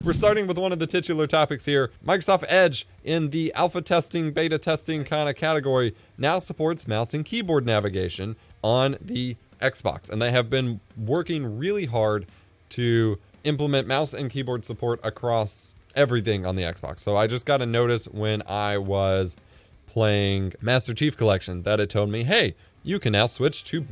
We're starting with one of the titular topics here. Microsoft Edge, in the alpha testing, beta testing kind of category, now supports mouse and keyboard navigation on the Xbox. And they have been working really hard to implement mouse and keyboard support across everything on the Xbox. So I just got a notice when I was playing Master Chief Collection that it told me, hey, you can now switch to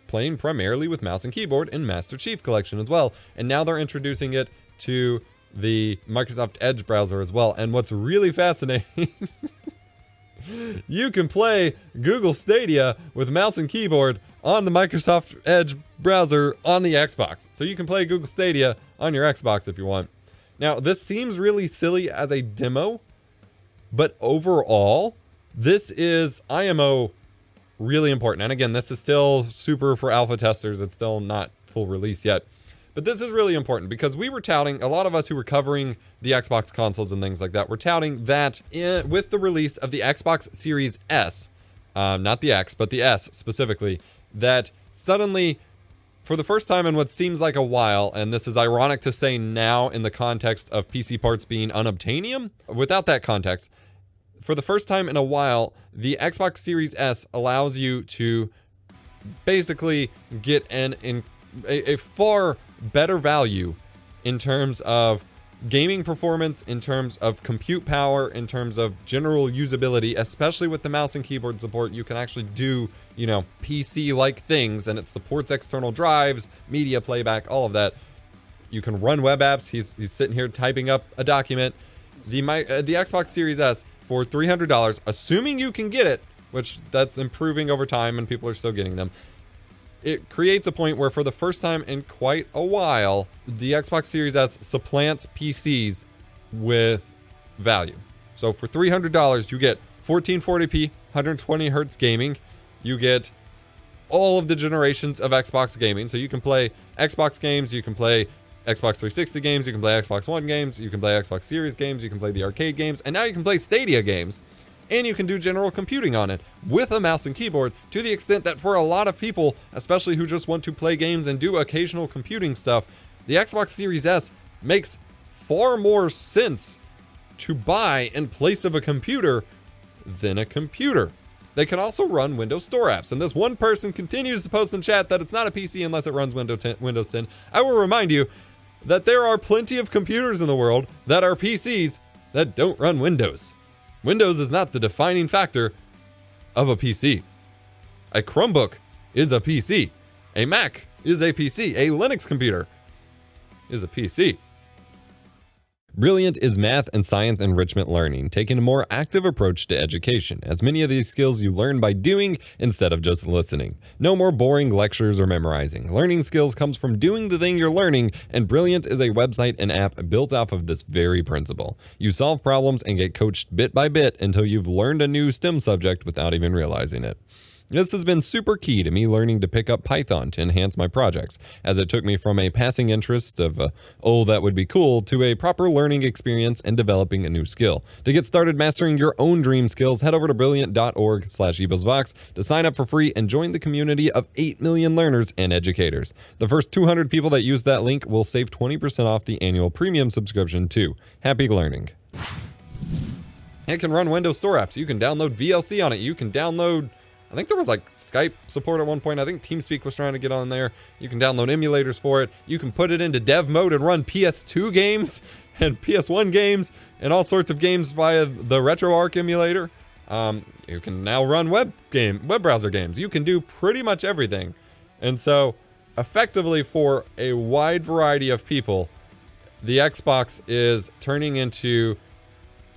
playing primarily with mouse and keyboard in Master Chief Collection as well. And now they're introducing it to the Microsoft Edge browser as well. And what's really fascinating, you can play Google Stadia with mouse and keyboard on the Microsoft Edge browser on the Xbox. So you can play Google Stadia on your Xbox if you want. Now, this seems really silly as a demo, but overall, this is IMO really important. And again, this is still super for alpha testers. It's still not full release yet. But this is really important because we were touting, a lot of us who were covering the Xbox consoles and things like that, were touting that with the release of the Xbox Series S, not the X, but the S specifically, that suddenly, for the first time in what seems like a while, and this is ironic to say now in the context of PC parts being unobtainium, without that context, for the first time in a while, the Xbox Series S allows you to basically get a far better value in terms of gaming performance, in terms of compute power, in terms of general usability, especially with the mouse and keyboard support. You can actually do, you know, PC-like things, and it supports external drives, media playback, all of that. You can run web apps. He's sitting here typing up a document. The Xbox Series S for $300, assuming you can get it, which that's improving over time and people are still getting them. It creates a point where for the first time in quite a while, the Xbox Series S supplants PCs with value. So for $300, you get 1440p, 120 hertz gaming. You get all of the generations of Xbox gaming. So you can play Xbox games, you can play Xbox 360 games, you can play Xbox One games, you can play Xbox Series games, you can play the arcade games, and now you can play Stadia games. And you can do general computing on it with a mouse and keyboard, to the extent that for a lot of people, especially who just want to play games and do occasional computing stuff, the Xbox Series S makes far more sense to buy in place of a computer than a computer. They can also run Windows Store apps, and this one person continues to post in chat that it's not a PC unless it runs Windows 10. I will remind you that there are plenty of computers in the world that are PCs that don't run Windows. Windows is not the defining factor of a PC. A Chromebook is a PC. A Mac is a PC. A Linux computer is a PC. Brilliant is math and science enrichment learning, taking a more active approach to education, as many of these skills you learn by doing instead of just listening. No more boring lectures or memorizing. Learning skills comes from doing the thing you're learning, and Brilliant is a website and app built off of this very principle. You solve problems and get coached bit by bit until you've learned a new STEM subject without even realizing it. This has been super key to me learning to pick up Python to enhance my projects, as it took me from a passing interest of, oh, that would be cool, to a proper learning experience and developing a new skill. To get started mastering your own dream skills, head over to brilliant.org/EposVox to sign up for free and join the community of 8 million learners and educators. The first 200 people that use that link will save 20% off the annual premium subscription too. Happy learning. It can run Windows Store apps. You can download VLC on it. You can download, I think there was like Skype support at one point. I think TeamSpeak was trying to get on there. You can download emulators for it. You can put it into dev mode and run PS2 games and PS1 games and all sorts of games via the RetroArch emulator. You can now run web browser games. You can do pretty much everything. And so effectively for a wide variety of people, the Xbox is turning into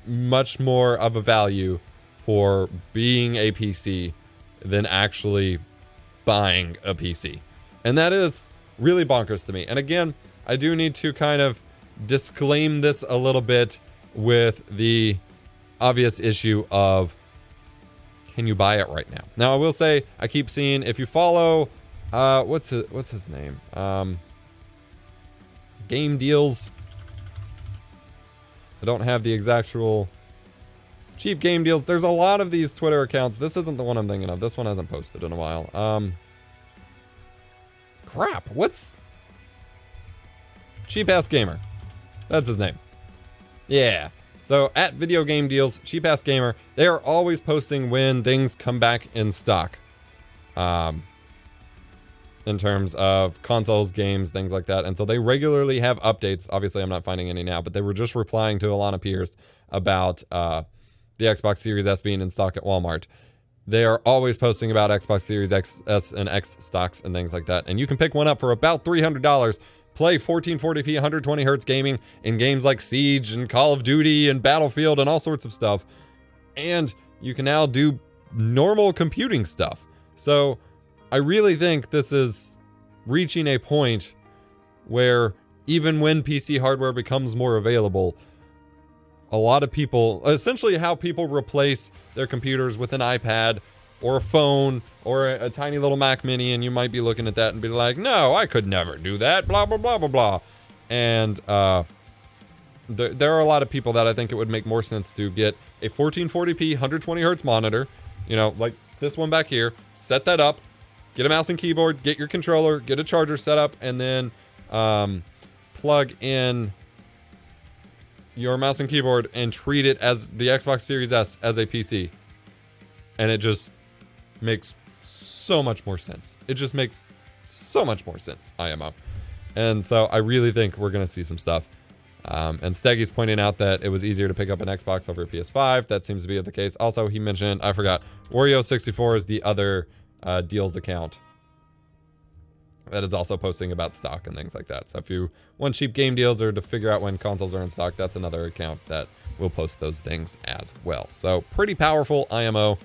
much more of a value for being a PC than actually buying a PC. And that is really bonkers to me. And again, I do need to kind of disclaim this a little bit with the obvious issue of, can you buy it right now? Now, I will say, I keep seeing, if you follow, what's his name? Game Deals. I don't have the actual cheap game deals. There's a lot of these Twitter accounts. This isn't the one I'm thinking of. This one hasn't posted in a while. Crap. What's Cheap Ass Gamer? That's his name. Yeah. So at Video Game Deals, Cheap Ass Gamer, they are always posting when things come back in stock. In terms of consoles, games, things like that. And so they regularly have updates. Obviously, I'm not finding any now, but they were just replying to Alana Pierce about the Xbox Series S being in stock at Walmart. They are always posting about Xbox Series X, S, and X stocks and things like that. And you can pick one up for about $300. Play 1440p 120 hertz gaming in games like Siege and Call of Duty and Battlefield and all sorts of stuff. And you can now do normal computing stuff. So I really think this is reaching a point where even when PC hardware becomes more available, a lot of people, essentially how people replace their computers with an iPad or a phone or a tiny little Mac Mini, and you might be looking at that and be like, no, I could never do that, blah, blah, blah, blah, blah. And there are a lot of people that I think it would make more sense to get a 1440p 120 hertz monitor, you know, like this one back here, set that up, get a mouse and keyboard, get your controller, get a charger set up, and then plug in your mouse and keyboard and treat it as the Xbox Series S as a PC. And it just makes so much more sense. It just makes so much more sense, IMO. And so I really think we're going to see some stuff. And Steggy's pointing out that it was easier to pick up an Xbox over a PS5. That seems to be the case. Also, he mentioned, I forgot, Wario64 is the other deals account that is also posting about stock and things like that. So if you want cheap game deals or to figure out when consoles are in stock, that's another account that will post those things as well. So pretty powerful IMO.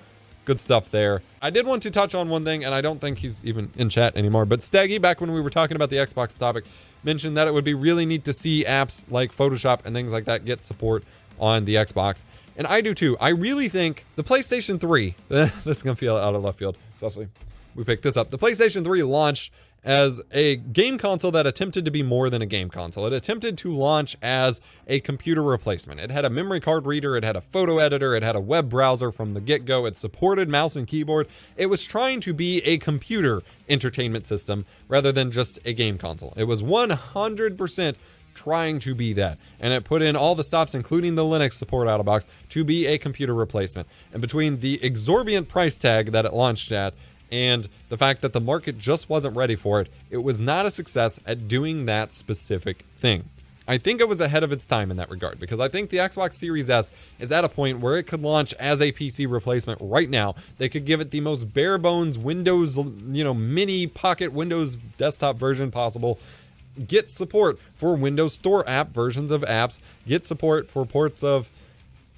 Good stuff there. I did want to touch on one thing, and I don't think he's even in chat anymore, but Steggy, back when we were talking about the Xbox topic, mentioned that it would be really neat to see apps like Photoshop and things like that get support on the Xbox. And I do too. I really think the PlayStation 3, this is going to feel out of left field, especially we picked this up. The PlayStation 3 launched as a game console that attempted to be more than a game console. It attempted to launch as a computer replacement. It had a memory card reader, it had a photo editor, it had a web browser from the get-go, it supported mouse and keyboard. It was trying to be a computer entertainment system rather than just a game console. It was 100% trying to be that. And it put in all the stops, including the Linux support out of box, to be a computer replacement. And between the exorbitant price tag that it launched at and the fact that the market just wasn't ready for it, it was not a success at doing that specific thing. I think it was ahead of its time in that regard, because I think the Xbox Series S is at a point where it could launch as a PC replacement right now. They could give it the most bare bones Windows, mini pocket Windows desktop version possible. Get support for Windows Store app versions of apps. Get support for ports of...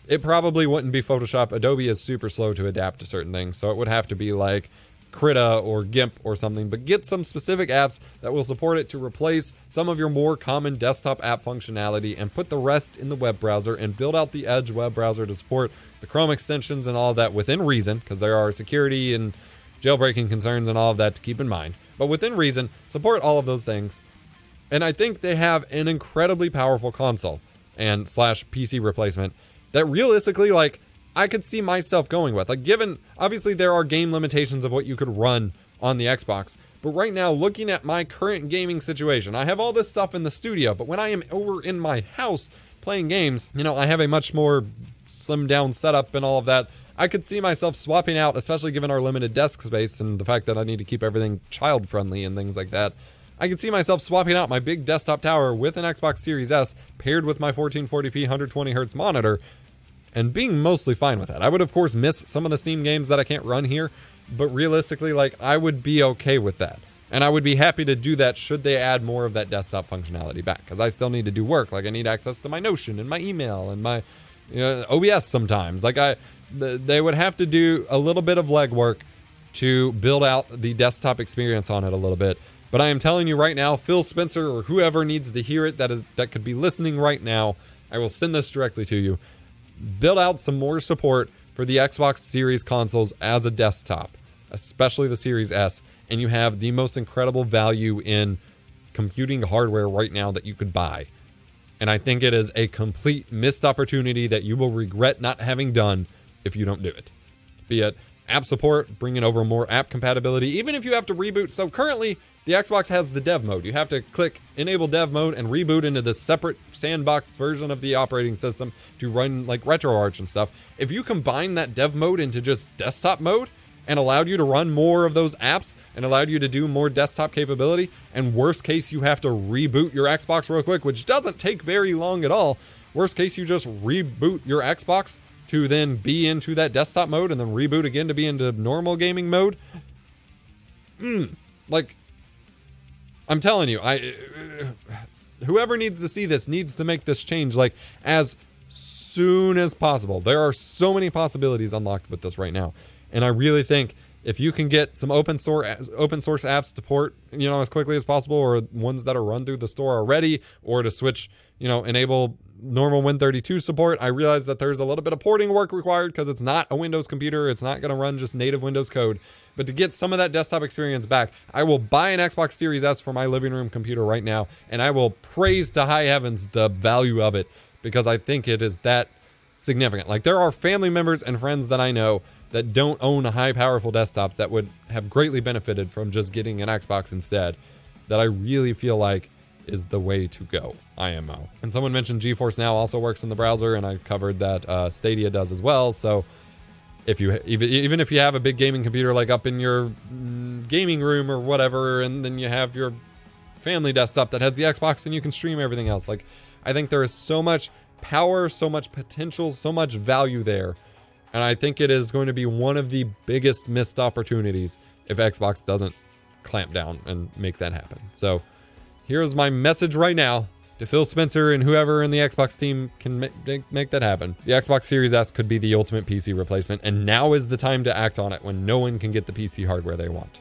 It probably wouldn't be Photoshop. Adobe is super slow to adapt to certain things, so it would have to be like Krita or GIMP or something, but get some specific apps that will support it to replace some of your more common desktop app functionality and put the rest in the web browser and build out the Edge web browser to support the Chrome extensions and all of that within reason, because there are security and jailbreaking concerns and all of that to keep in mind. But within reason, support all of those things. And I think they have an incredibly powerful console and / PC replacement that realistically, I could see myself going with. Given, obviously there are game limitations of what you could run on the Xbox, but right now, looking at my current gaming situation, I have all this stuff in the studio, but when I am over in my house playing games, I have a much more slimmed down setup and all of that. I could see myself swapping out, especially given our limited desk space and the fact that I need to keep everything child friendly and things like that. I could see myself swapping out my big desktop tower with an Xbox Series S paired with my 1440p 120Hz monitor and being mostly fine with that. I would, of course, miss some of the Steam games that I can't run here, but realistically, I would be okay with that. And I would be happy to do that should they add more of that desktop functionality back, because I still need to do work. I need access to my Notion and my email and my OBS sometimes. They would have to do a little bit of legwork to build out the desktop experience on it a little bit. But I am telling you right now, Phil Spencer or whoever needs to hear it that could be listening right now, I will send this directly to you. Build out some more support for the Xbox Series consoles as a desktop, especially the Series S, and you have the most incredible value in computing hardware right now that you could buy. And I think it is a complete missed opportunity that you will regret not having done if you don't do it. Be it app support, bringing over more app compatibility, even if you have to reboot. So currently, The Xbox has the dev mode. You have to click enable dev mode and reboot into this separate sandboxed version of the operating system to run like RetroArch and stuff. If you combine that dev mode into just desktop mode and allowed you to run more of those apps and allowed you to do more desktop capability, and worst case, you have to reboot your Xbox real quick, which doesn't take very long at all. Worst case, you just reboot your Xbox to then be into that desktop mode and then reboot again to be into normal gaming mode. Like, I'm telling you, whoever needs to see this needs to make this change like as soon as possible. There are so many possibilities unlocked with this right now. And I really think if you can get some open source apps to port, as quickly as possible, or ones that are run through the store already, or to switch, enable normal Win32 support. I realize that there's a little bit of porting work required because it's not a Windows computer. It's not going to run just native Windows code. But to get some of that desktop experience back, I will buy an Xbox Series S for my living room computer right now, and I will praise to high heavens the value of it, because I think it is that significant. Like, there are family members and friends that I know that don't own high powerful desktops that would have greatly benefited from just getting an Xbox instead, that I really feel like is the way to go, IMO. And someone mentioned GeForce Now also works in the browser, and I covered that Stadia does as well. So if you even if you have a big gaming computer like up in your gaming room or whatever, and then you have your family desktop that has the Xbox and you can stream everything else, like, I think there is so much power, so much potential, so much value there. And I think it is going to be one of the biggest missed opportunities if Xbox doesn't clamp down and make that happen. So here's my message right now to Phil Spencer and whoever in the Xbox team can make that happen. The Xbox Series S could be the ultimate PC replacement, and now is the time to act on it when no one can get the PC hardware they want.